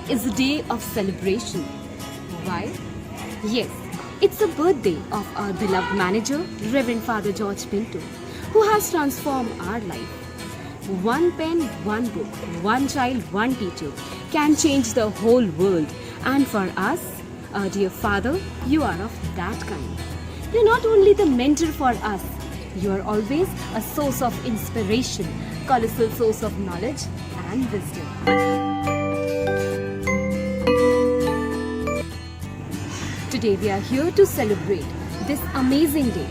is a day of celebration. Why? Yes, it's the birthday of our beloved manager, Reverend Father George Pinto, who has transformed our life. One pen, one book, one child, one teacher can change the whole world. And for us, our dear Father, you are of that kind. You're not only the mentor for us, you are always a source of inspiration, colossal source of knowledge and wisdom. Today we are here to celebrate this amazing day,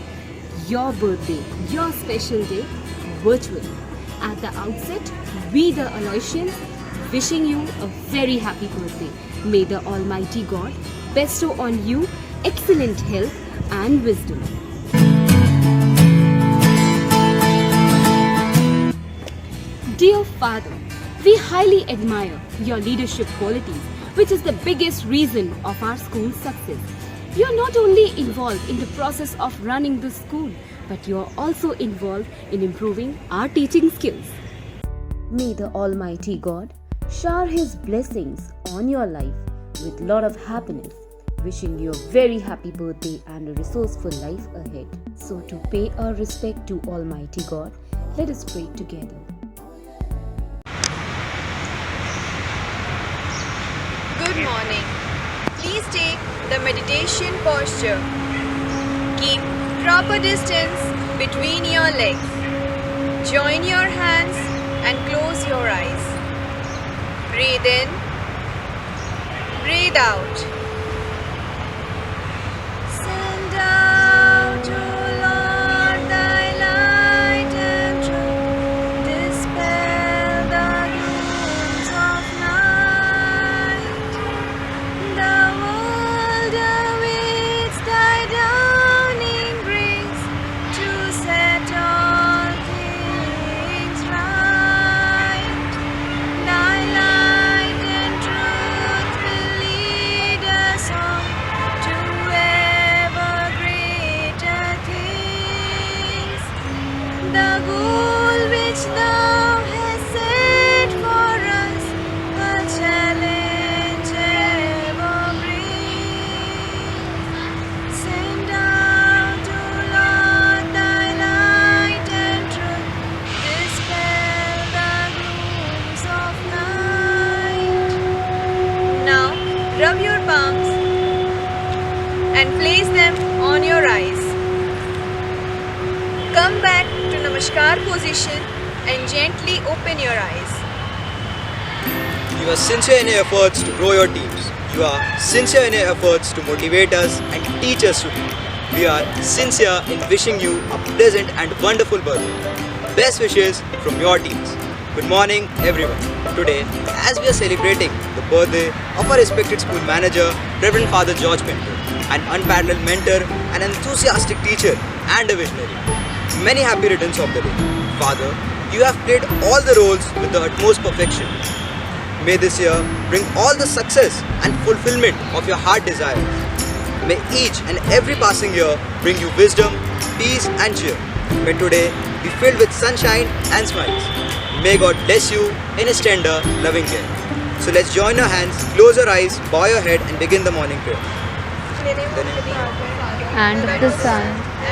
your birthday, your special day, virtually. At the outset, we the Aloysians wishing you a very happy birthday. May the Almighty God bestow on you excellent health and wisdom. Dear Father, we highly admire your leadership qualities, which is the biggest reason of our school's success. You are not only involved in the process of running the school, but you are also involved in improving our teaching skills. May the Almighty God shower His blessings on your life with lot of happiness. Wishing you a very happy birthday and a resourceful life ahead. So to pay our respect to Almighty God, let us pray together. Good morning. Please take the meditation posture. Keep proper distance between your legs. Join your hands and close your eyes. Breathe in. Breathe out. Send out, O Lord, thy light and truth. Dispel the glooms of night. The world awaits thy dawning grace to set all things right. Thy light and truth will lead us on to ever greater things. The goal which thou hast set for us, the challenge ever brings. Send out, O Lord, thy light and truth. Dispel the glooms of night. Now, rub your palms and place them on your eyes. Come back to Namaskar position and gently open your eyes. You are sincere in your efforts to grow your teams. You are sincere in your efforts to motivate us and teach us to be. We are sincere in wishing you a pleasant and wonderful birthday. Best wishes from your teams. Good morning, everyone. Today, as we are celebrating the birthday of our respected school manager, Reverend Father George Pinto, an unparalleled mentor, an enthusiastic teacher, and a visionary. Many happy returns of the day. Father, you have played all the roles with the utmost perfection. May this year bring all the success and fulfillment of your heart desires. May each and every passing year bring you wisdom, peace and cheer. May today be filled with sunshine and smiles. May God bless you in His tender, loving care. So let's join our hands, close our eyes, bow your head and begin the morning prayer. And of the Son,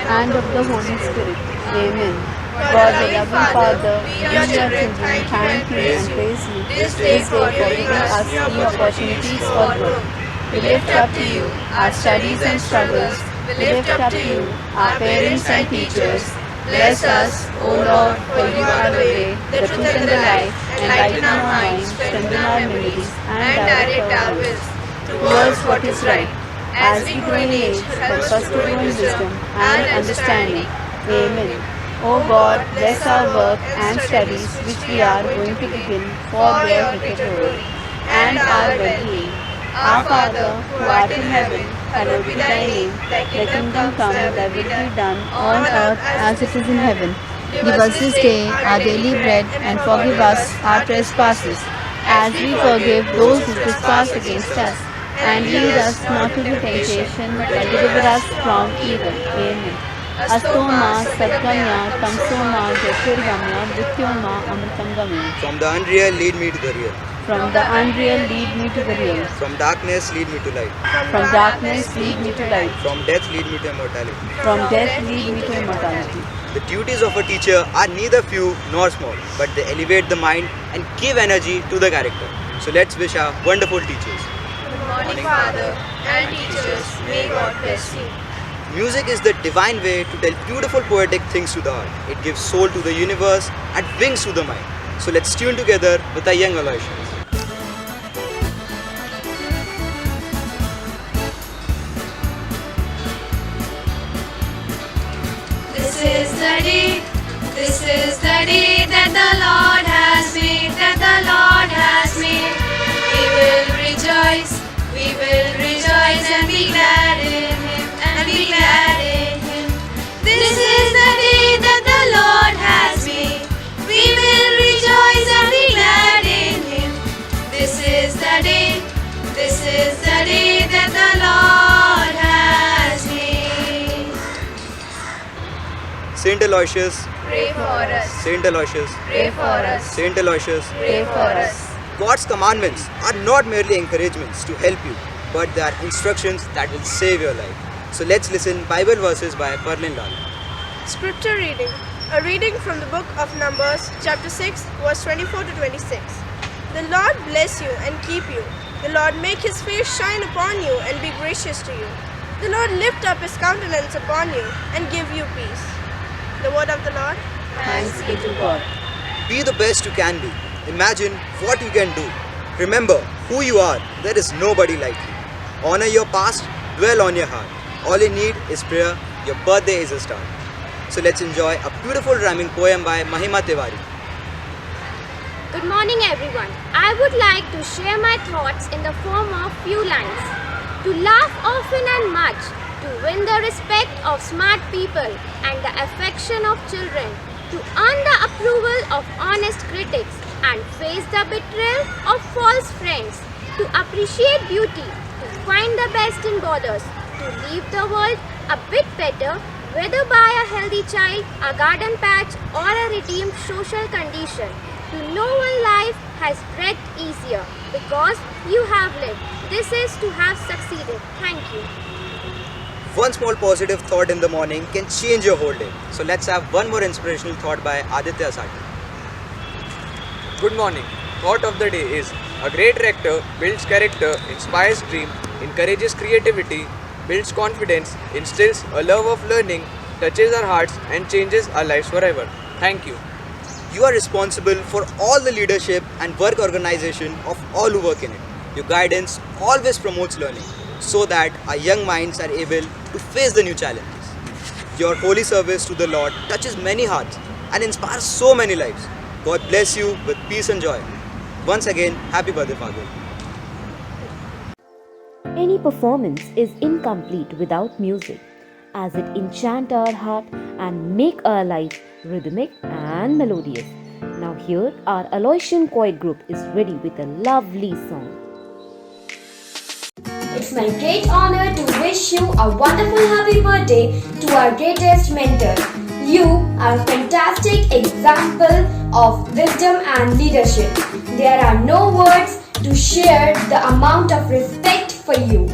and of the Holy Spirit. Amen. God, the loving Father, we your children, thank you and praise you this day for giving us new opportunities for growth. We lift up to you our studies and struggles. We lift up to you our parents and teachers. Bless us, O Lord, for you are the way, the truth and the life. Enlighten our minds, strengthen our memories, and direct our wills towards what is right. As we grow in age, help us to grow in wisdom and understanding. Amen. O God, bless our work and studies which we are going to begin for your wicked glory and our well-being. Our Father, who art in heaven, hallowed be thy name. Thy kingdom come, thy will be done on earth as it is in heaven. Give us this day our daily bread and forgive us our trespasses as we forgive those who trespass against us. And lead us not into temptation, but deliver us from evil. Amen. Astoma Sadgamya Tamsoma Jyotirgamya Mrityoma Amritam Gamya. From the unreal, lead me to the real. From the unreal, lead me to the real. From darkness, lead me to light. From darkness, lead me to light. From death, lead me to immortality. From death, lead me to immortality. The duties of a teacher are neither few nor small, but they elevate the mind and give energy to the character. So let's wish our wonderful teachers. Good morning, Father and teachers. May God bless you. Music is the divine way to tell beautiful poetic things to the heart. It gives soul to the universe and wings to the mind. So let's tune together with our young Aloysius. This is the day that the Lord has made, that the Lord has made. We will rejoice and be glad in Him, and be glad in Him. This is the day that the Lord has made. We will rejoice and be glad in Him. This is the day that the Lord has made. Saint Aloysius, Pray for us, Saint Aloysius, pray for us, Saint Aloysius. pray for us. God's commandments are not merely encouragements to help you, but they are instructions that will save your life. So let's listen Bible verses by Parlin Lal. Scripture reading. A reading from the book of Numbers, chapter 6, verse 24 to 26. The Lord bless you and keep you. The Lord make His face shine upon you and be gracious to you. The Lord lift up His countenance upon you and give you peace. The word of the Lord. Thanks be to God. Be the best you can be. Imagine what you can do. Remember who you are. There is nobody like you. Honor your past, dwell on your heart. All you need is prayer. Your birthday is a start. So let's enjoy a beautiful rhyming poem by Mahima Tiwari. Good morning, everyone. I would like to share my thoughts in the form of few lines. To laugh often and much, to win the respect of smart people and the affection of children, to earn the approval of honest critics and face the betrayal of false friends, to appreciate beauty, to find the best in borders, to leave the world a bit better, whether by a healthy child, a garden patch, or a redeemed social condition. To know one life has breathed easier because you have lived. This is to have succeeded. Thank you. One small positive thought in the morning can change your whole day. So let's have one more inspirational thought by Aditya Sati. Good morning. Thought of the day is: a great rector builds character, inspires dream, encourages creativity, builds confidence, instills a love of learning, touches our hearts and changes our lives forever. Thank you. You are responsible for all the leadership and work organization of all who work in it. Your guidance always promotes learning so that our young minds are able to face the new challenges. Your holy service to the Lord touches many hearts and inspires so many lives. God bless you with peace and joy. Once again, happy birthday, Father. Any performance is incomplete without music, as it enchant our heart and make our life rhythmic and melodious. Now here our Aloysian Choir group is ready with a lovely song. It's my great honor to wish you a wonderful happy birthday to our greatest mentor. You are a fantastic example of wisdom and leadership. There are no words to share the amount of respect for you.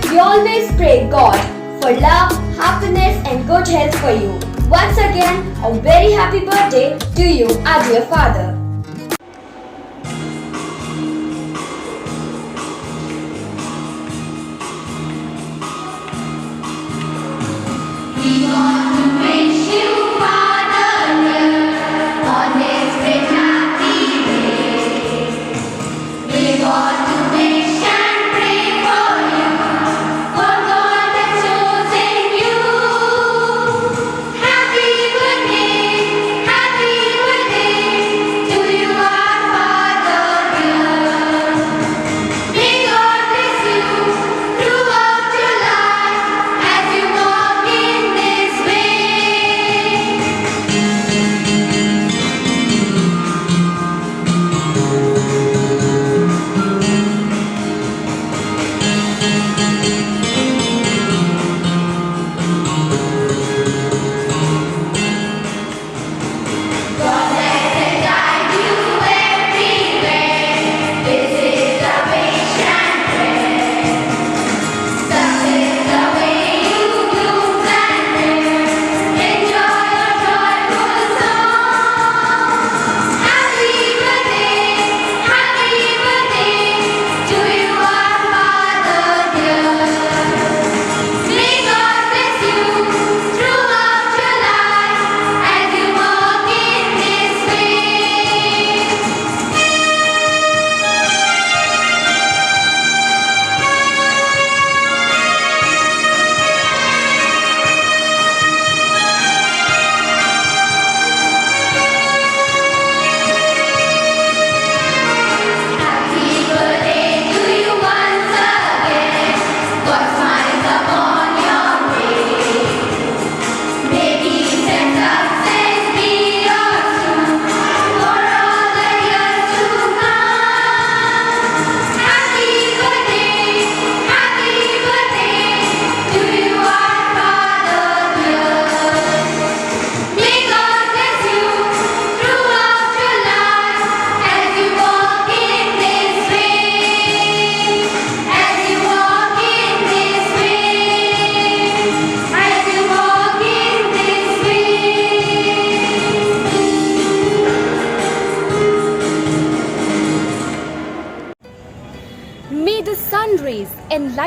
We always pray God for love, happiness and good health for you. Once again, a very happy birthday to you, our dear father. Happy birthday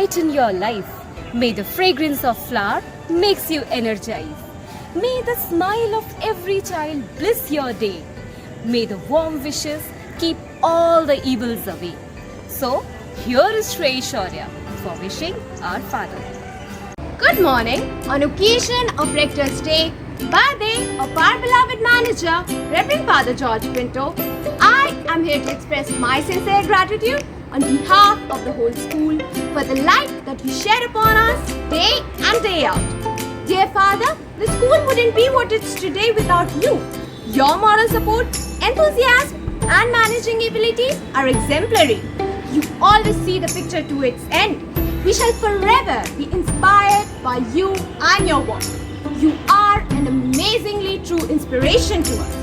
brighten your life. May the fragrance of flower makes you energize. May the smile of every child bliss your day. May the warm wishes keep all the evils away. So, here is Shreya Shaurya for wishing our father. Good morning. On occasion of Rector's Day, birthday of our beloved manager, Reverend Father George Pinto, I am here to express my sincere gratitude on behalf of the whole school for the light that you shed upon us day and day out. Dear Father, the school wouldn't be what it's today without you. Your moral support, enthusiasm, and managing abilities are exemplary. You always see the picture to its end. We shall forever be inspired by you and your work. You are an amazingly true inspiration to us.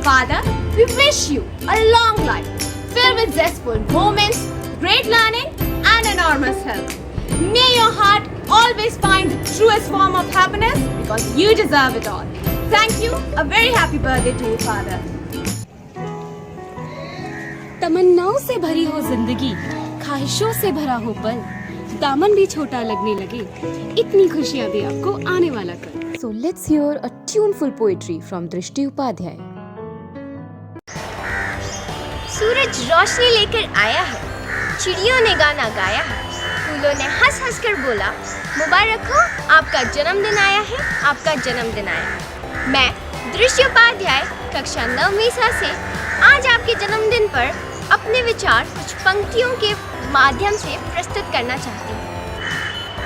Father, we wish you a long life filled with zestful moments, great learning, and enormous health. May your heart always find the truest form of happiness because you deserve it all. Thank you. A very happy birthday to you, Father. तमन्नाओं से भरी हो जिंदगी, ख्वाहिशों से भरा हो पल, दामन भी छोटा लगने लगे, इतनी खुशियां दे आपको आने वाला कल. So let's hear a tuneful poetry from Drishti Upadhyay. सूरज रोशनी लेकर आया है, चिड़ियों ने गाना गाया है, फूलों ने हंस हंस कर बोला, मुबारक हो आपका जन्मदिन आया है, आपका जन्मदिन आया है. मैं दृश्य उपाध्याय कक्षा 9वीं से आज आपके जन्मदिन पर अपने विचार कुछ पंक्तियों के माध्यम से प्रस्तुत करना चाहती हूँ.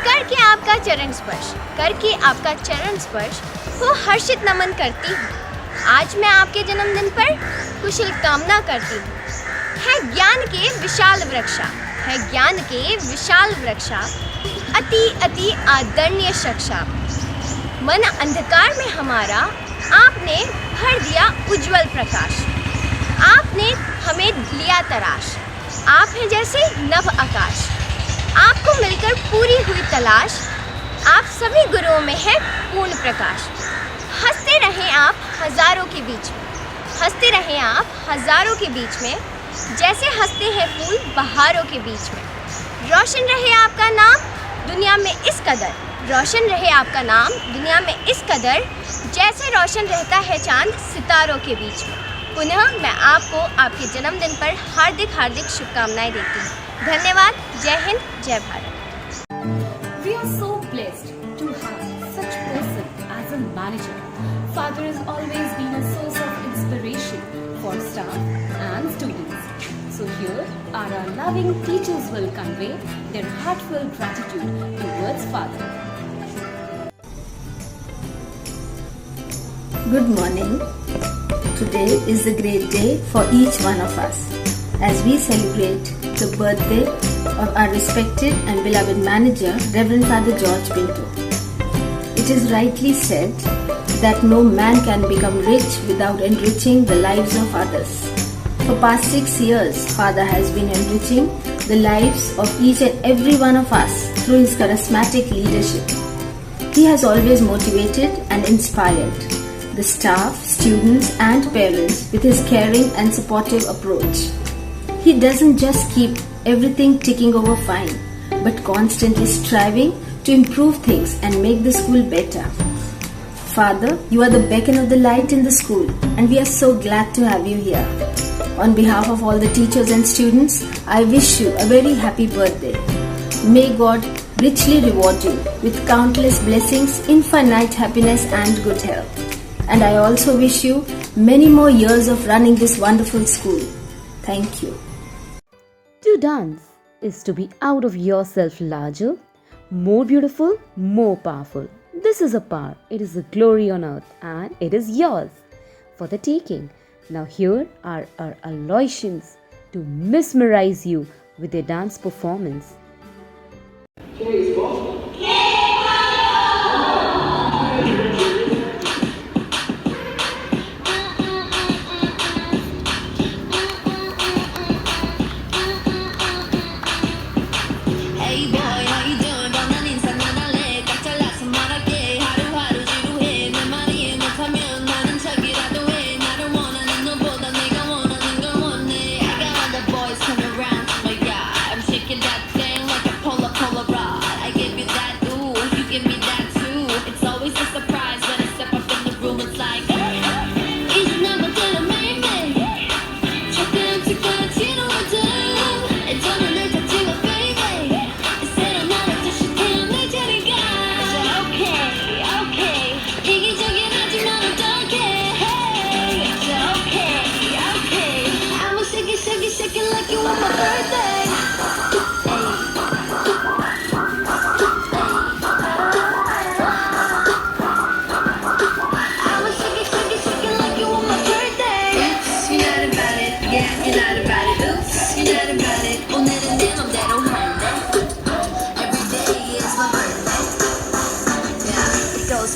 करके आपका चरण स्पर्श, करके आपका चरण स्पर्श को हर्षित नमन करती हूँ. आज मैं आपके जन्मदिन पर कुशल कामना करती हूँ. है ज्ञान के विशाल वृक्षा, है ज्ञान के विशाल वृक्षा, अति अति आदरणीय शिक्षा. मन अंधकार में हमारा आपने भर दिया उज्जवल प्रकाश. आपने हमें लिया तराश, आप हैं जैसे नभ आकाश. आपको मिलकर पूरी हुई तलाश, आप सभी गुरुओं में है पूर्ण प्रकाश. हंसते रहें आप हजारों के बीच में, हंसते रहें आप हजारों के बीच में, जैसे हंसते हैं फूल बहारों के बीच में. रोशन रहे आपका नाम दुनिया में इस कदर, रोशन रहे आपका नाम दुनिया में इस कदर, जैसे रोशन रहता है चांद सितारों के बीच में. पुनः मैं आपको आपके जन्मदिन पर हार्दिक हार्दिक शुभकामनाएं देती हूँ. धन्यवाद. जय हिंद, जय Bharat. We are so blessed to have such person as a manager. Father has always been a source of inspiration for staff and students. So here our loving teachers will convey their heartfelt gratitude towards Father. Good morning. Today is a great day for each one of us as we celebrate the birthday of our respected and beloved manager, Reverend Father George Pinto. It is rightly said that no man can become rich without enriching the lives of others. For past 6 years, Father has been enriching the lives of each and every one of us through his charismatic leadership. He has always motivated and inspired the staff, students and parents with his caring and supportive approach. He doesn't just keep everything ticking over fine, but constantly striving to improve things and make the school better. Father, you are the beacon of the light in the school and we are so glad to have you here. On behalf of all the teachers and students, I wish you a very happy birthday. May God richly reward you with countless blessings, infinite happiness and good health. And I also wish you many more years of running this wonderful school. Thank you. To dance is to be out of yourself larger, more beautiful, more powerful. This is a power, it is a glory on earth and it is yours for the taking. Now here are our Aloysians to mesmerize you with their dance performance. That thing like a polar, polar rock.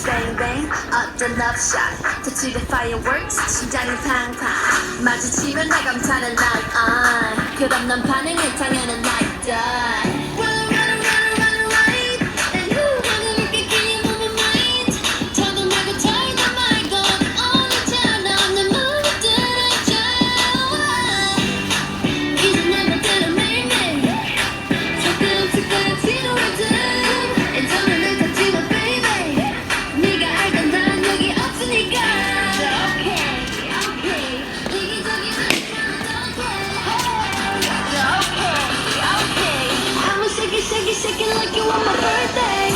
bang bang up the love shot 터치는 fireworks 심장은 팡팡 마주치면 나 감탄은 like 그럼 넌 반응을 당연한 like die Run, run, run, run, right And you wanna look at game on my mind 저도 말고 turn the mic on 오늘처럼 내 맘을 들어줘 이제 내 맘대로 매일매일 조금씩 지루해져 인터넷을 터치고 baby 네가 알던 난 여기 없으니까 Okay, okay 이기적이면 okay I'ma shake it, shake it, shake it like you want my birthday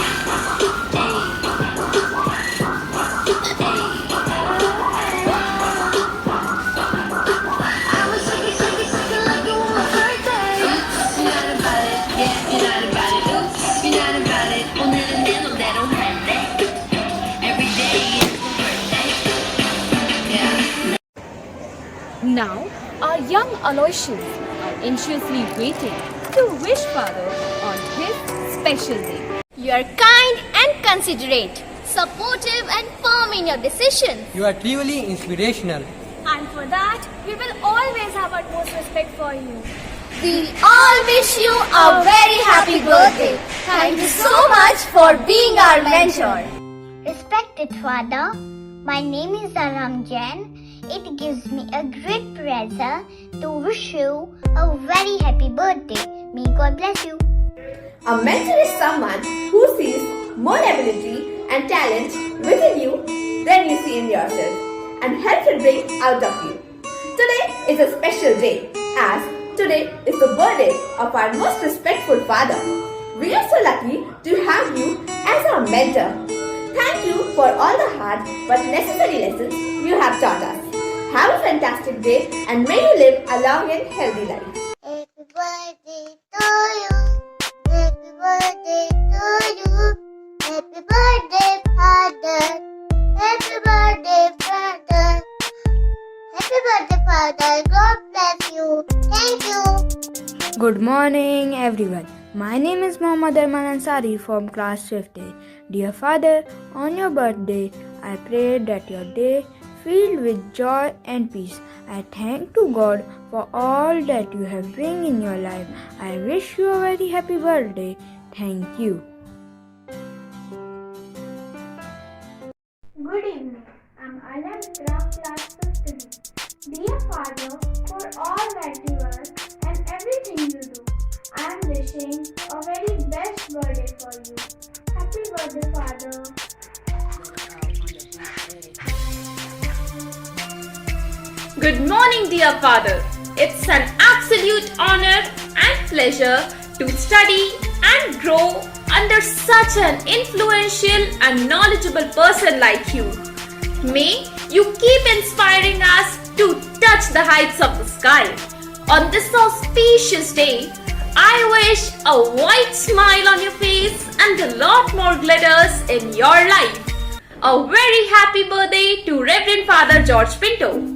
I'ma shake it, shake it, shake it like you want my birthday Oops, you're not about it, yeah, you're not about it Oops, you're not about it 오늘은 내 맘대로 할래 Every day is my birthday Yeah Now, our young Aloysians are anxiously waiting to wish Father on his special day. You are kind and considerate, supportive and firm in your decisions. You are truly inspirational. And for that, we will always have utmost respect for you. We all wish you a very happy birthday. Thank you so much for being our mentor. Respected Father, my name is Aram Jain. It gives me a great pleasure to wish you a very happy birthday. May God bless you. A mentor is someone who sees more ability and talent within you than you see in yourself and helps it bring out of you. Today is a special day as today is the birthday of our most respectful father. We are so lucky to have you as our mentor. Thank you for all the hard but necessary lessons you have taught us. Have a fantastic day and may you live a long and healthy life. Happy birthday to you. Happy birthday to you. Happy birthday, Father. Happy birthday, Father. Happy birthday, Father. God bless you. Thank you. Good morning, everyone. My name is Mohammad Arman Ansari from class 5th. Dear Father, on your birthday, I pray that your day filled with joy and peace. I thank to God for all that you have bring in your life. I wish you a very happy birthday. Thank you. Good evening. I'm Alam Graf, class 15. Dear Father, for all that you are and everything you do, I am wishing a very best birthday for you. Happy birthday, Father. Good morning, dear Father. It's an absolute honor and pleasure to study and grow under such an influential and knowledgeable person like you. May you keep inspiring us to touch the heights of the sky. On this auspicious day, I wish a wide smile on your face and a lot more glitters in your life. A very happy birthday to Reverend Father George Pinto.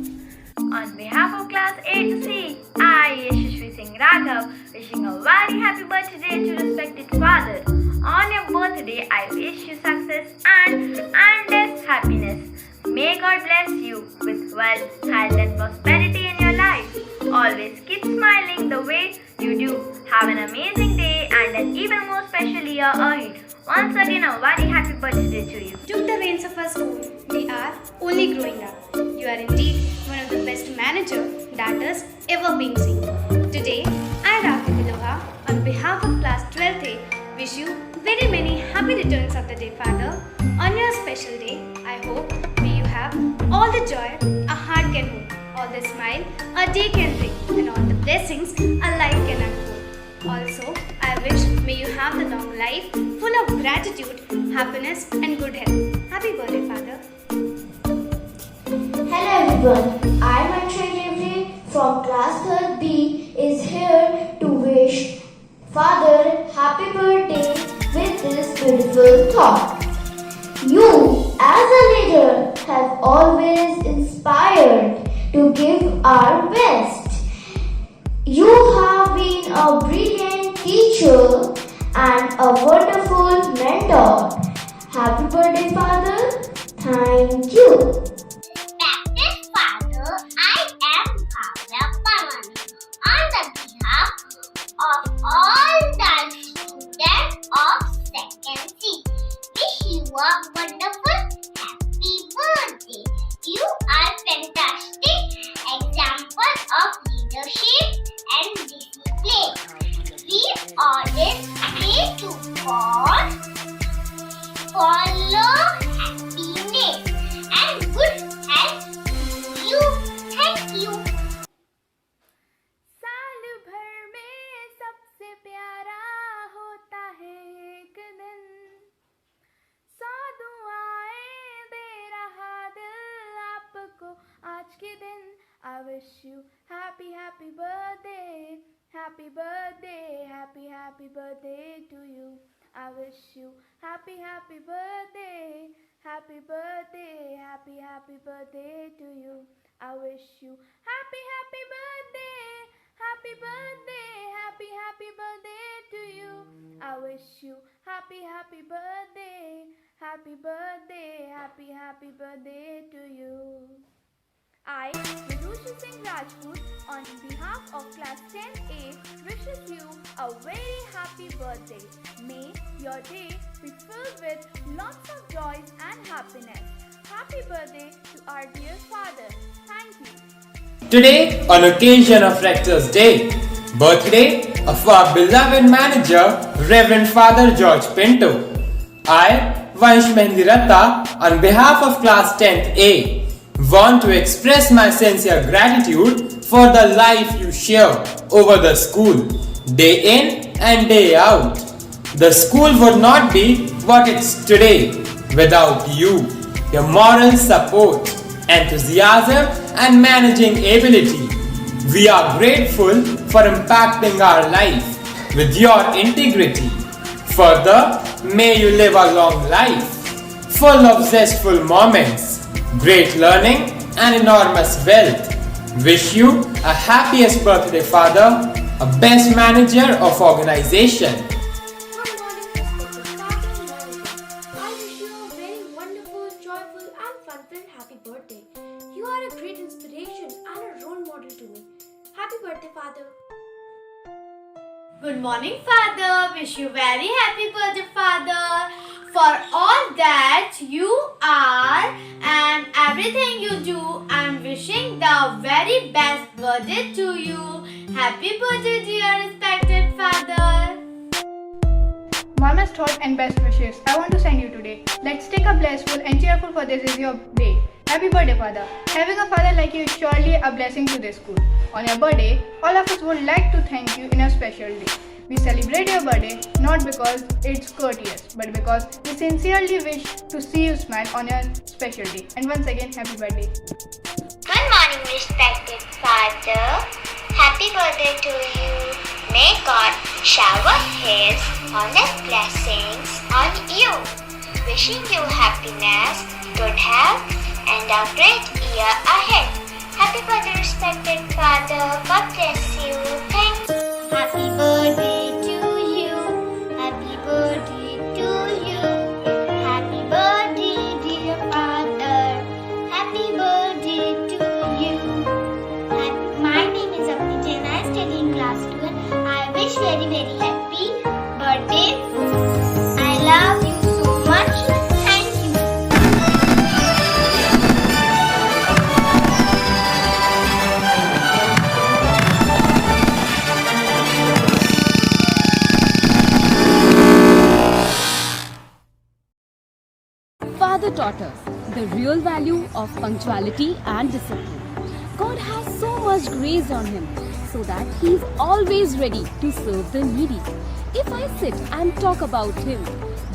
On behalf of class A to C, I, Yashashri Singh Raghav, wishing a very happy birthday to respected father. On your birthday, I wish you success and endless happiness. May God bless you with wealth, health and prosperity in your life. Always keep smiling the way you do. Have an amazing day and an even more special year ahead. Once again, a very happy birthday to you. Took the reins of our school. They are only growing up. You are indeed one of the best managers that has ever been seen. Today, I, Ravi Viloha, on behalf of class 12th, wish you very many happy returns of the day, Father. On your special day, I hope may you have all the joy a heart can hold, all the smile a day can bring, and all the blessings a life can unfold. Also, I wish may you have the long life full of gratitude, happiness and good health. Happy birthday, Father. Hello everyone, I am Akshay Devji from class 3rd B is here to wish Father happy birthday with this beautiful thought. You as a leader have always inspired to give our best. You have been a brilliant teacher and a wonderful mentor. Happy birthday, Father. Thank you. Respected Father, I am Bhavya Pawan. On the behalf of all the students of 2nd C, wish you a wonderful happy birthday. You are fantastic example of leadership and discipline. We always pray to God, follow happiness and good health to you. Thank you. साल भर में सबसे प्यारा होता है एक दिन, 100 दुआएं दे रहा दिल आपको आज के दिन. I wish you happy happy birthday, happy birthday, happy birthday to you. I wish you happy happy birthday, happy birthday, happy birthday to you. I wish you happy happy birthday, happy birthday, happy birthday to you. I wish you happy happy birthday, happy birthday, happy birthday to you. I, Vidushi Singh Rajput, on behalf of class 10A, wishes you a very happy birthday. May your day be filled with lots of joys and happiness. Happy birthday to our dear father. Thank you. Today, on occasion of Rector's Day, birthday of our beloved manager, Reverend Father George Pinto, I, Vansh Mehendiratta, on behalf of class 10th A, want to express my sincere gratitude for the life you share over the school, day in and day out. The school would not be what it's today without you, your moral support, enthusiasm and managing ability. We are grateful for impacting our life with your integrity. Further, may you live a long life, full of zestful moments, great learning and enormous wealth. Wish you a happiest birthday, Father, a best manager of organization. Good morning, respected Father and Manager. I wish you a very wonderful, joyful, and fun-filled happy birthday. You are a great inspiration and a role model to me. Happy birthday, Father. Good morning, Father. Wish you very happy birthday, Father. For all that you are and everything you do, I'm wishing the very best birthday to you. Happy birthday, dear respected Father. Warmest thought and best wishes I want to send you today. Let's take a blissful and cheerful, for this is your day. Happy birthday, Father. Having a father like you is surely a blessing to this school. On your birthday, all of us would like to thank you in a special day. We celebrate your birthday not because it's courteous, but because we sincerely wish to see you smile on your special day. And once again, happy birthday. Good morning, respected Father. Happy birthday to you. May God shower His honest blessings on you. Wishing you happiness, good health, and a great year ahead. Happy birthday, respected Father. God bless you. Thanks. Happy birthday to you. Happy birthday to you. Happy birthday, dear Father. Happy birthday to you. My name is Apnita and I study in class 12. I wish very happy birthday. I love you so much. Thank you. Father taught us the real value of punctuality and discipline. God has so much grace on him so that he is always ready to serve the needy. If I sit and talk about him,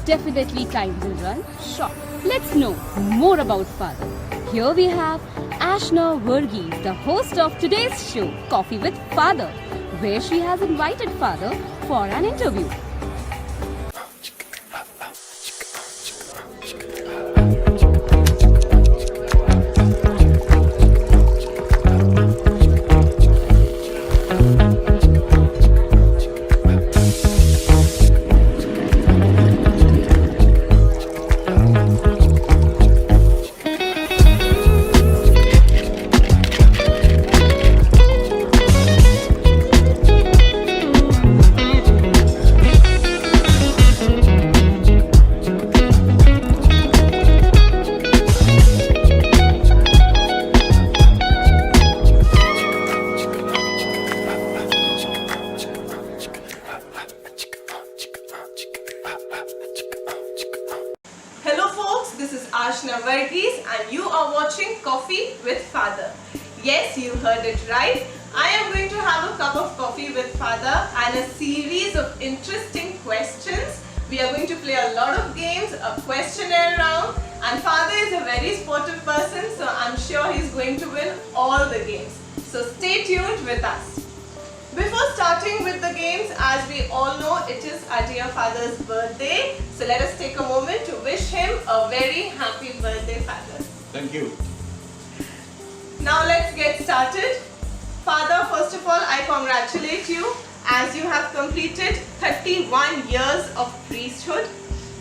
definitely time will run short. Let's know more about Father. Here we have Ashna Varghese, the host of today's show, Coffee with Father, where she has invited Father for an interview. Ashna Varghese and you are watching Coffee with Father. Yes, you heard it right. I am going to have a cup of coffee with Father and a series of interesting questions. We are going to play a lot of games, a questionnaire round, and Father is a very sportive person, so I'm sure he's going to win all the games. So stay tuned with us. Before starting with the games, as we all know, it is our dear Father's birthday. So let us take a moment to wish him a very happy birthday, Father. Thank you. Now let's get started. Father, first of all, I congratulate you as you have completed 31 years of priesthood.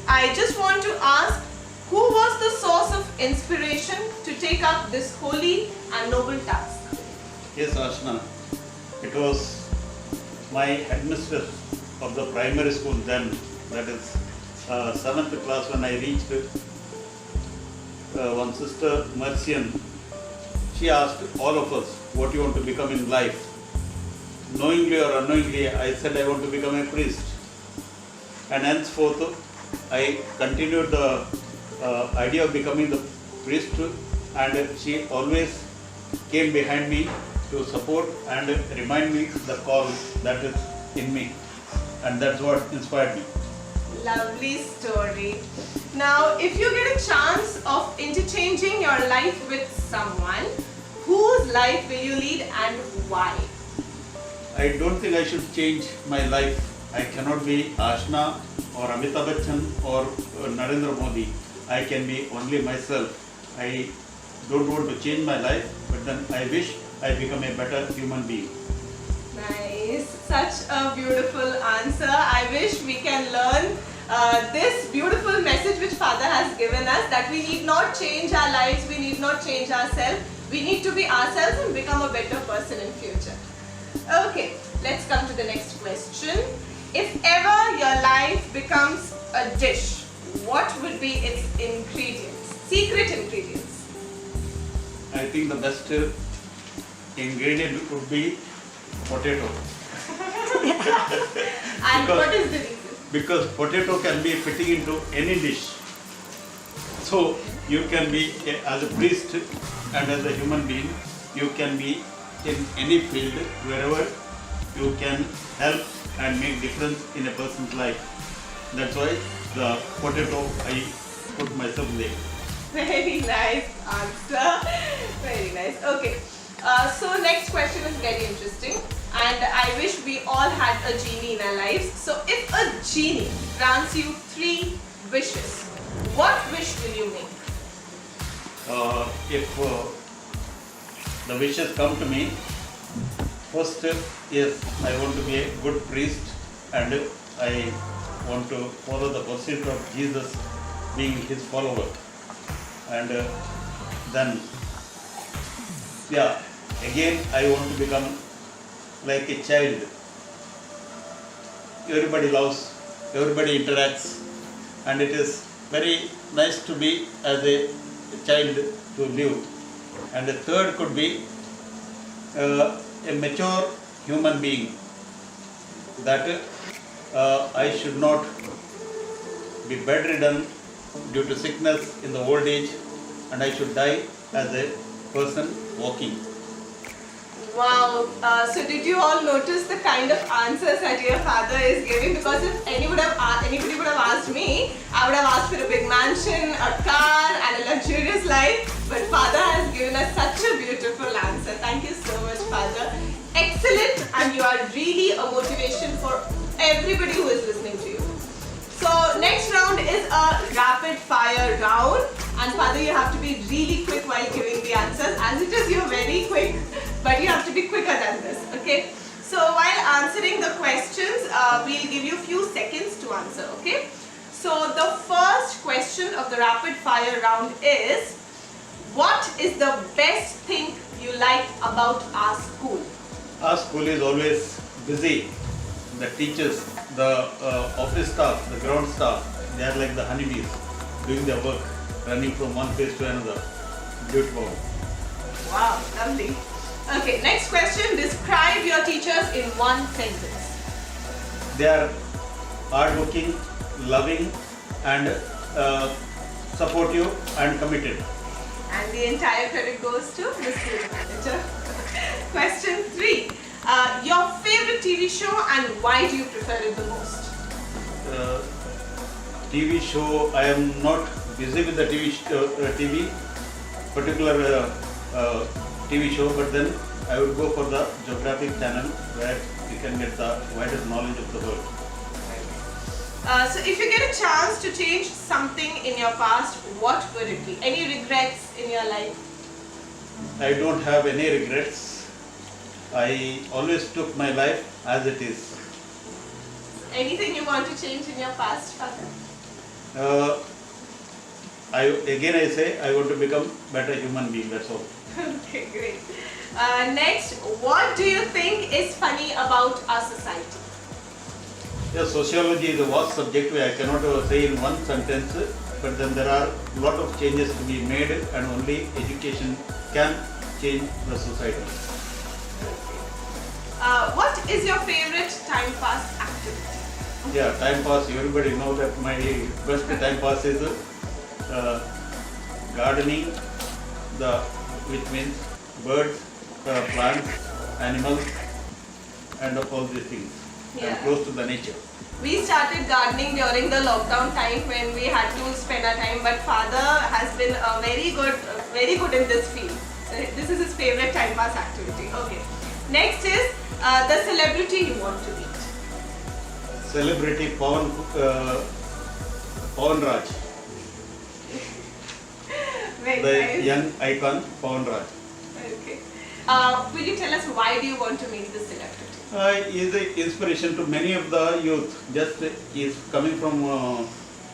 I just want to ask, who was the source of inspiration to take up this holy and noble task? Yes, Ashna. It was my headmistress of the primary school then, that is 7th class, when I reached one sister, Mercian. She asked all of us, what you want to become in life? Knowingly or unknowingly, I said I want to become a priest. And henceforth, I continued the idea of becoming the priest, and she always came behind me to support and remind me the call that is in me, and that's what inspired me. Lovely story. Now, if you get a chance of interchanging your life with someone, whose life will you lead and why? I don't think I should change my life. I cannot be Ashna or Amitabh Bachchan or Narendra Modi. I can be only myself. I don't want to change my life, but then I wish I become a better human being. Nice. Such a beautiful answer. I wish we can learn this beautiful message which Father has given us, that we need not change our lives, we need not change ourselves. We need to be ourselves and become a better person in future. Okay, let's come to the next question. If ever your life becomes a dish, what would be its ingredients, secret ingredients? I think the best ingredient would be potato. And what is the reason? Because potato can be fitting into any dish. So you can be, as a priest and as a human being, you can be in any field, wherever you can help and make difference in a person's life. That's why the potato, I put myself there. Very nice answer. Very nice. Okay. So next question is very interesting, and I wish we all had a genie in our lives. So if a genie grants you 3 wishes, what wish will you make? If the wishes come to me, first is I want to be a good priest, and I want to follow the pursuit of Jesus, being his follower. And then, again I want to become like a child. Everybody loves, everybody interacts, and it is very nice to be as a child to live. And the third could be a mature human being, that I should not be bedridden due to sickness in the old age, and I should die as a person walking. Wow. So did you all notice the kind of answers that your father is giving? Because if anybody would have asked me, I would have asked for a big mansion, a car and a luxurious life. But Father has given us such a beautiful answer. Thank you so much, Father. Excellent, and you are really a motivation for everybody who is listening to you. So next round is a rapid fire round, and Father, you have to be really quick while giving the answers. As it is, you're very quick, but you have to be quicker than this, okay? So while answering the questions, we'll give you a few seconds to answer, okay? So the first question of the rapid fire round is, what is the best thing you like about our school? Our school is always busy. The teachers, the office staff, the ground staff, they are like the honeybees, doing their work, running from one place to another. Beautiful. Wow, lovely. Okay, next question. Describe your teachers in one sentence. They are hardworking, loving, and supportive and committed. And the entire credit goes to the school manager. Question 3. Your favorite TV show and why do you prefer it the most? TV show, I am not busy with the TV particular TV show, but then I would go for the geographic channel where you can get the wider knowledge of the world. So if you get a chance to change something in your past, what would it be? Any regrets in your life? I don't have any regrets. I always took my life as it is. Anything you want to change in your past, Father? I say I want to become better human being, that's all. Okay, great. Next, what do you think is funny about our society? Yeah, sociology is a vast subject. I cannot say in one sentence, but then there are a lot of changes to be made and only education can change the society. What is your favorite time pass activity? Yeah, time pass, everybody knows that my best time pass is gardening, which means birds, plants, animals, and all these things. Yeah. And close to the nature. We started gardening during the lockdown time when we had to spend our time, but Father has been very good in this field. So this is his favorite time pass activity. Okay. Next is the celebrity you want to meet. Celebrity Pawan Raj. Very The nice. young icon Pawan Raj. Okay. Will you tell us why do you want to meet the celebrity? He is an inspiration to many of the youth. Just he is coming from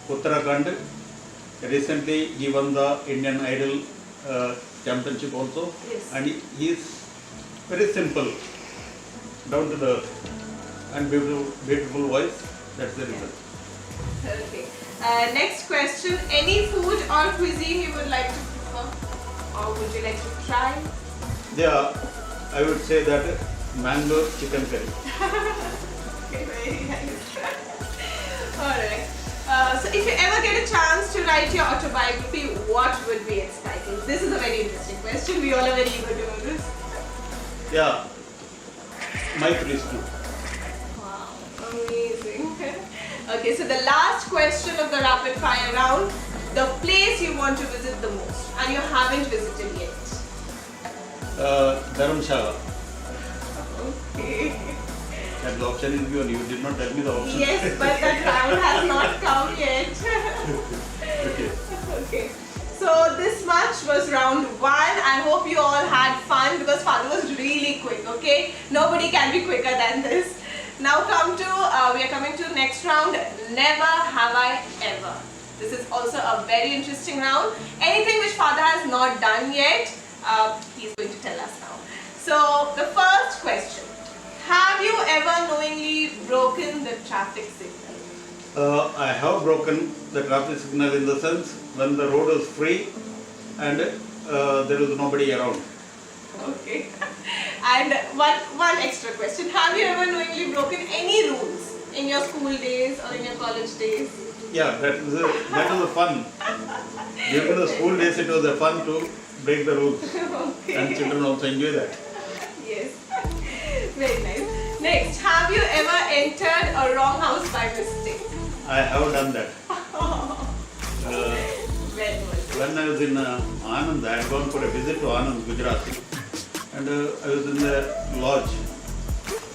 Uttarakhand. Recently he won the Indian Idol championship also. Yes. And he is very simple, down to the earth, and beautiful voice. That's the reason. Okay. Next question. Any food or cuisine you would like to prefer? Or would you like to try? Yeah, I would say that mango chicken curry. Okay, very nice. Alright. So if you ever get a chance to write your autobiography, what would be its title? This is a very interesting question. We all are very eager to know this. Yeah, my priest too. Wow, amazing. Okay, so the last question of the rapid fire round. The place you want to visit the most and you haven't visited yet. Dharamshala. Okay. That the option is given. You did not tell me the option. Yes, but that round has not come yet. Okay. Okay. So this much was round 1. I hope you all had fun because Father was really quick, okay? Nobody can be quicker than this. Now we are coming to next round, Never Have I Ever. This is also a very interesting round. Anything which Father has not done yet, he's going to tell us now. So the first question, have you ever knowingly broken the traffic signal? I have broken the traffic signal in the sense when the road is free and there is nobody around. Okay. And one extra question. Have you ever knowingly broken any rules in your school days or in your college days? Yeah, that is a fun. During the school days it was a fun to break the rules. Okay. And children also enjoy that. Yes. Very nice. Next, have you ever entered a wrong house by mistake? I have done that. Very good. When I was in Anand, I had gone for a visit to Anand, Gujarat. And I was in the lodge.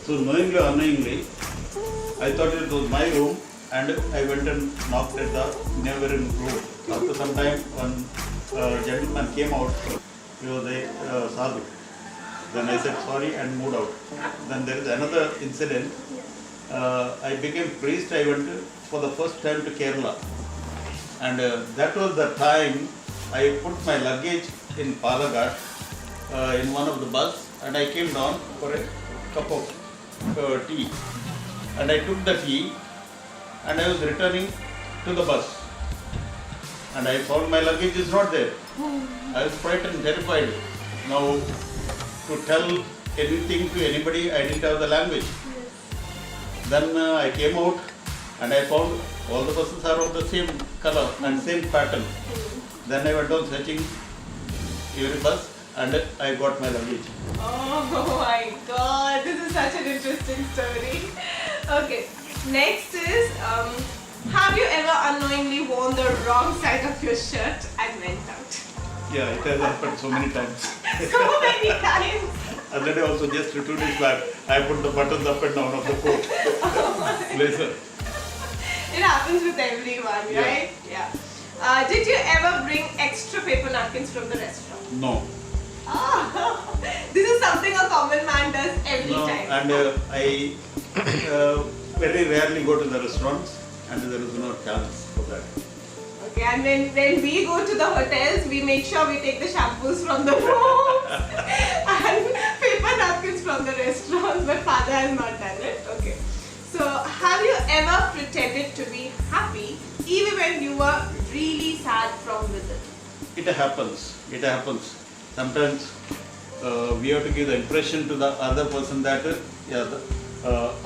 So knowingly or unknowingly, I thought it was my room and I went and knocked at the neighboring room. After some time, one gentleman came out. He was a sadhu. Then I said sorry and moved out. Then there is another incident. I became priest. I went for the first time to Kerala. And that was the time I put my luggage in Palakkad in one of the bus and I came down for a cup of tea. And I took the tea and I was returning to the bus. And I found my luggage is not there. I was frightened, terrified. Now, to tell anything to anybody, I didn't have the language. Then I came out and I found all the buses are of the same color and same pattern. Then I went on searching every bus and I got my luggage. Oh my god, this is such an interesting story. Okay, next is, have you ever unknowingly worn the wrong side of your shirt and went out? Yeah, it has happened so many times. So many times. And then also just 2 days back, I put the buttons up and down of the coat. Blazer. It happens with everyone, Yeah. right? Yeah. Did you ever bring extra paper napkins from the restaurant? No. This is something a common man does every No, time. and I very rarely go to the restaurants and there is no chance for that. Okay, and when we go to the hotels, we make sure we take the shampoos from the rooms and paper napkins from the restaurants, but father has not done it. Okay. So, have you ever pretended to be happy even when you were really sad from within? It happens. It happens. Sometimes we have to give the impression to the other person that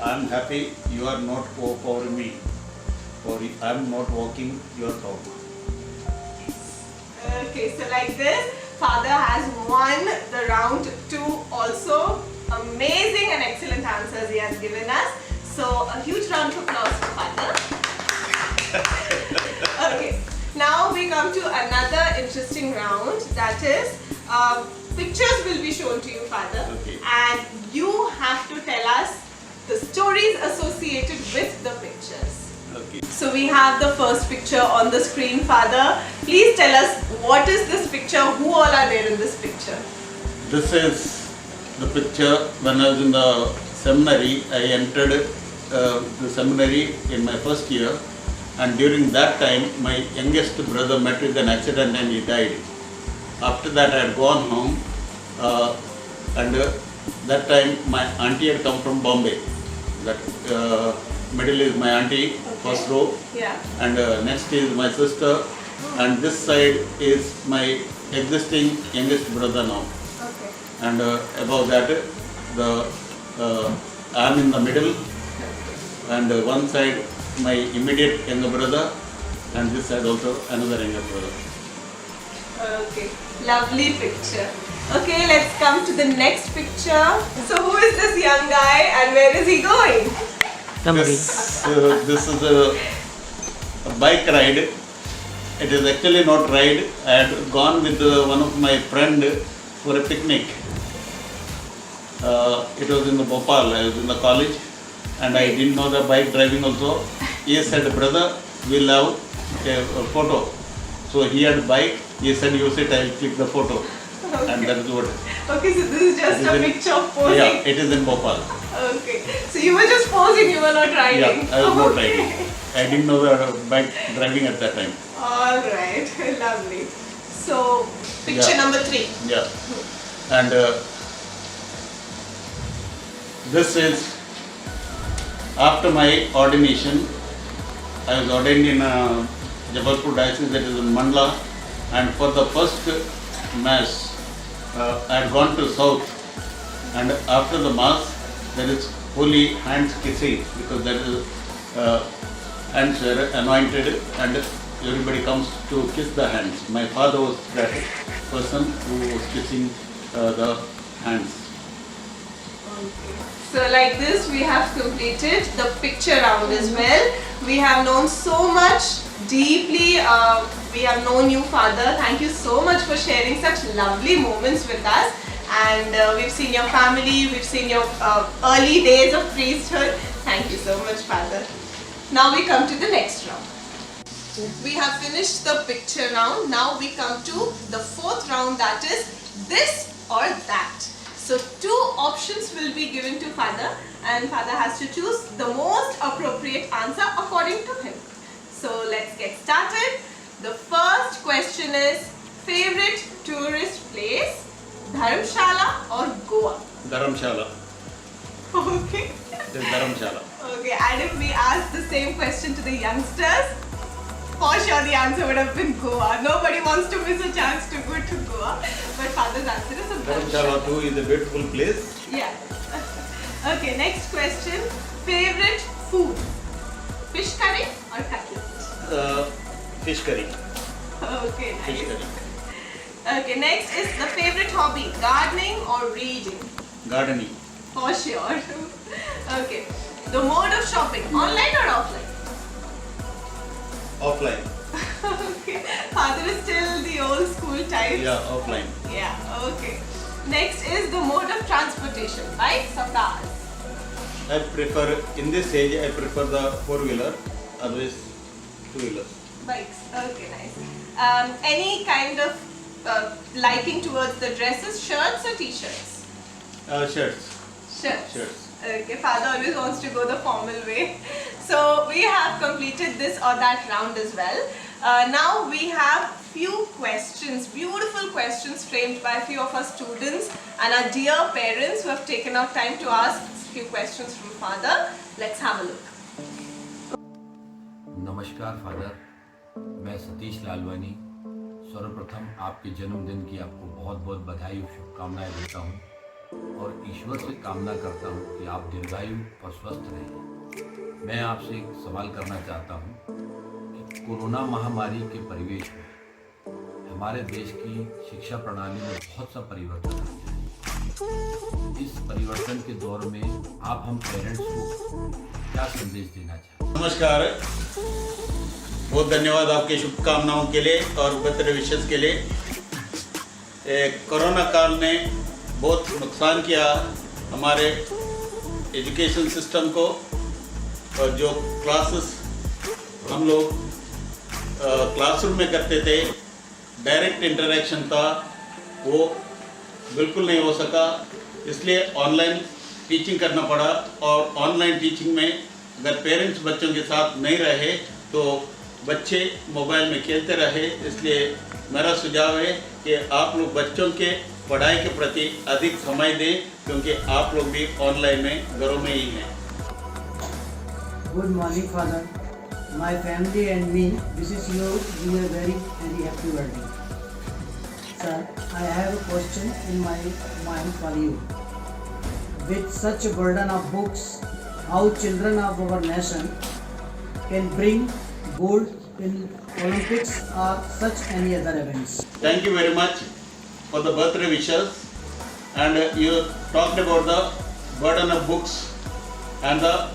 I'm happy, you are not overpowering me, or I'm not walking your talk. Okay, so like this, father has won the round 2 also. Amazing and excellent answers he has given us. So a huge round of applause for father. Okay, now we come to another interesting round, that is pictures will be shown to you, father, and you have to tell us the stories associated with the pictures. Okay. So we have the first picture on the screen, father. Please tell us, what is this picture? Who all are there in this picture? This is the picture when I was in the seminary. I entered the seminary in my first year, and during that time my youngest brother met with an accident and he died. After that I had gone home, and that time my auntie had come from Bombay. That middle is my auntie, first row, Yeah. and next is my sister, and this side is my existing youngest brother now. Okay. And above that, I am in the middle, and one side my immediate younger brother, and this side also another younger brother. Okay, lovely picture. Okay, let's come to the next picture. So who is this young guy and where is he going? This is a bike ride. It is actually not ride. I had gone with one of my friend for a picnic. It was in the Bhopal. I was in the college, and I didn't know the bike driving also. He said, brother, we'll have a photo. So he had bike. He said, you sit, I'll click the photo. Okay. And that is what. Okay, so this is just a picture of posing. Yeah, it is in Bhopal. Okay, so you were just posing, you were not riding. Yeah, I was not Okay. riding. I didn't know the bike driving at that time. Alright, lovely. So, picture Yeah. number 3. Yeah. And this is after my ordination. I was ordained in Jabalpur diocese, that is in Mandla, and for the first mass I had gone to south, and after the mass there is holy hands kissing, because there is hands were anointed and everybody comes to kiss the hands. My father was that person who was kissing the hands. So like this we have completed the picture round as well. We have known so much deeply, we have known you, father. Thank you so much for sharing such lovely moments with us, and we've seen your family, we've seen your early days of priesthood. Thank you so much, father. Now we come to the next round. We have finished the picture round. Now we come to the 4th round, that is this or that. So 2 options will be given to father, and father has to choose the most appropriate answer according to him. So let's get started. The first question is, favorite tourist place, Dharamshala or Goa? Dharamshala. Okay. It is Dharamshala. Okay, and if we ask the same question to the youngsters, for sure the answer would have been Goa. Nobody wants to miss a chance to go to Goa, but father's answer is Dharamshala too is a beautiful place. Yeah. Okay, next question. Favorite food? Fish curry fish curry. Okay, Fish nice. curry. Okay, next is the favorite hobby, gardening or reading? Gardening. For sure. Okay. The mode of shopping, online or offline? Offline. Okay. Father is still the old school type. Yeah, offline. Yeah, okay. Next is the mode of transportation, bikes or cars? I prefer, in this age, I prefer the four-wheeler, otherwise two-wheelers. Bikes, okay, nice. Any kind of liking towards the dresses, shirts or t-shirts? Shirts. Shirts. Okay, father always wants to go the formal way. So we have completed this or that round as well. Now we have few questions, beautiful questions framed by a few of our students and our dear parents who have taken out time to ask few questions from father. Let's have a look. नमस्कार father, मैं सतीश लालवानी सर्वप्रथम आपके जन्मदिन की आपको बहुत बहुत बधाई और शुभकामनाएं देता हूं और ईश्वर से कामना करता हूं कि आप दीर्घायु और स्वस्थ रहें। मैं आपसे एक सवाल करना चाहता हूं कि कोरोना महामारी के परिवेश में हमारे देश की शिक्षा प्रणाली में बहुत सा परिवर्तन आता है। इस परिवर्तन के दौर में आप हम पेरेंट्स को क्या संदेश देना चाहते हैं? नमस्कार, बहुत धन्यवाद आपके शुभकामनाओं के लिए और बर्थडे विशेष के लिए। कोरोना काल ने बहुत नुकसान किया हमारे एजुकेशन सिस्टम को और जो क्लासेस हम लोग क्लासरूम में करते थे, डायरेक्ट इंटरेक्शन था, वो बिल्कुल नहीं हो सका, इसलिए ऑनलाइन टीचिंग करना पड़ा। और ऑनलाइन टीचिंग में अगर पेरेंट्स बच्चों के साथ नहीं रहे तो बच्चे मोबाइल में खेलते रहे। इसलिए मेरा सुझाव है कि आप लोग बच्चों के पढ़ाई के प्रति अधिक समय दें, क्योंकि आप लोग भी ऑनलाइन में घरों में ही हैं। Good morning, Father. My family and me wishes you a very happy birthday. Sir, I have a question in my mind for you. With such a burden of books, how children of our nation can bring gold in Olympics or such any other events? Thank you very much for the birthday wishes. And you talked about the burden of books and the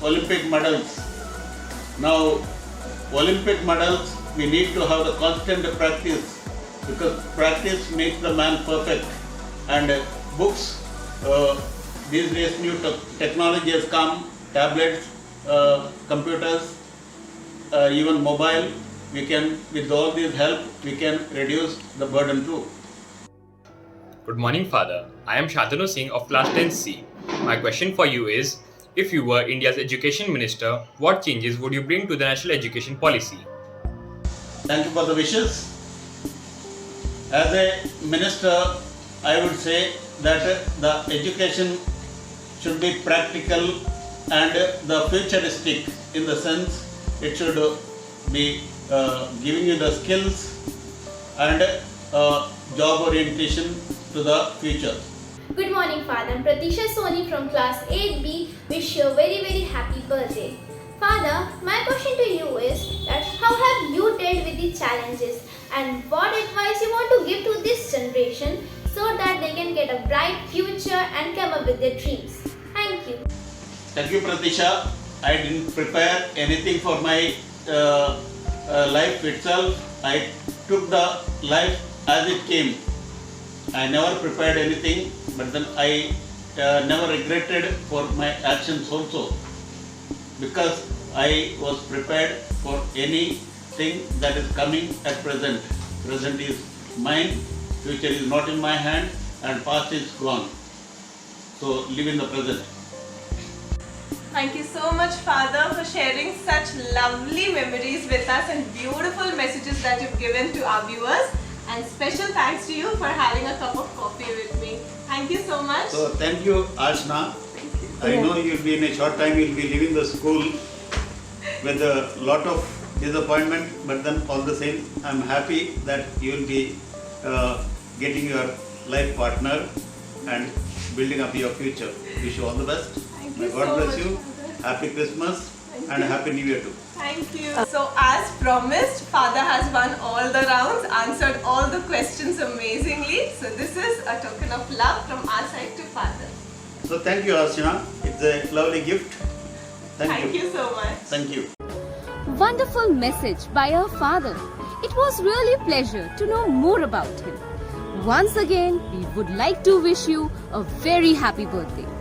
Olympic medals. Now, Olympic medals, we need to have the constant practice, because practice makes the man perfect. And books, these days new technology has come, tablets, computers, even mobile. We can, with all this help, we can reduce the burden too. Good morning, Father. I am Shantanu Singh of Class 10C. My question for you is, if you were India's Education Minister, what changes would you bring to the national education policy? Thank you for the wishes. As a minister, I would say that the education should be practical and the futuristic, in the sense it should be giving you the skills and job orientation to the future. Good morning, Father. I'm Pratisha Soni from class 8B. Wish you a very happy birthday. Father, my question to you is that how have you dealt with the challenges and what advice you want to give to this generation so that they can get a bright future and come up with their dreams? Thank you. Thank you, Pratisha. I didn't prepare anything for my life itself. I took the life as it came. I never prepared anything, but then I never regretted for my actions also, because I was prepared for anything that is coming at present. Present is mine, future is not in my hand, and past is gone. So live in the present. Thank you so much, Father, for sharing such lovely memories with us and beautiful messages that you've given to our viewers. And special thanks to you for having a cup of coffee with me. Thank you so much. So thank you, Ashna. I know you'll be in a short time, you'll be leaving the school with a lot of disappointment, but then all the same, I'm happy that you'll be getting your life partner and building up your future. Wish you all the best. Thank May you God so bless much, you. Father. Happy Christmas Thank and you. Happy New Year too. Thank you. So as promised, Father has won all the rounds, answered all the questions amazingly. So this is a token of love from our side to Father. So thank you, Archana. It's a lovely gift. Thank you so much. Thank you. Wonderful message by our father. It was really a pleasure to know more about him. Once again, we would like to wish you a very happy birthday.